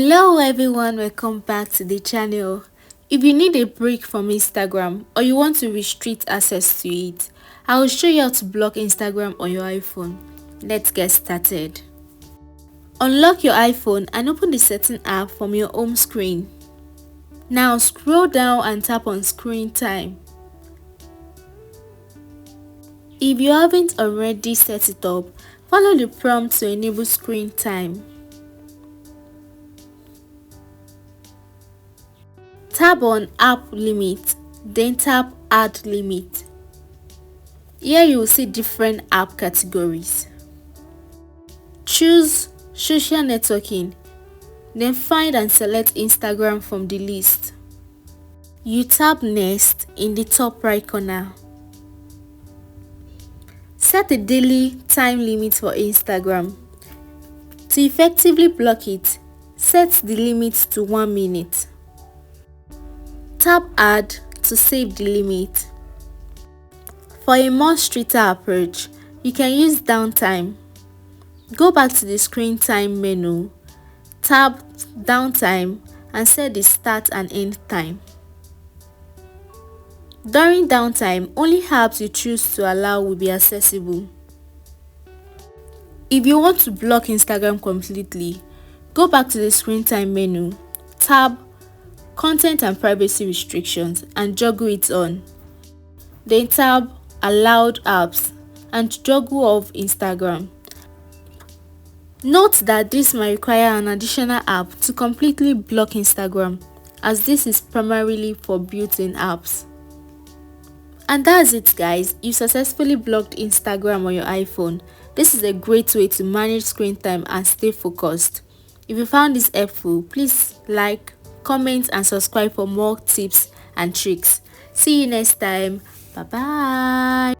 Hello everyone, welcome back to the channel. If you need a break from Instagram or you want to restrict access to it, I will show you how to block Instagram on your iPhone. Let's get started. Unlock your iPhone and open the setting app from your home screen. Now scroll down and tap on screen time. If you haven't already set it up, follow the prompt to enable screen time. Tap on App Limit, then tap Add Limit. Here you will see different app categories. Choose Social Networking, then find and select Instagram from the list. You tap Next in the top right corner. Set a daily time limit for Instagram. To effectively block it, set the limit to 1 minute. Tap Add to save the limit. For a more stricter approach, you can use downtime. Go back to the screen time menu, tap downtime and set the start and end time. During downtime, only apps you choose to allow will be accessible. If you want to block Instagram completely, go back to the screen time menu, tap Content and Privacy Restrictions and juggle it on. Then tap Allowed Apps and juggle off Instagram. Note that this might require an additional app to completely block Instagram, as this is primarily for built-in apps. And that's it guys, you successfully blocked Instagram on your iPhone. This is a great way to manage screen time and stay focused. If you found this helpful, please like, comment and subscribe for more tips and tricks. See you next time. Bye bye.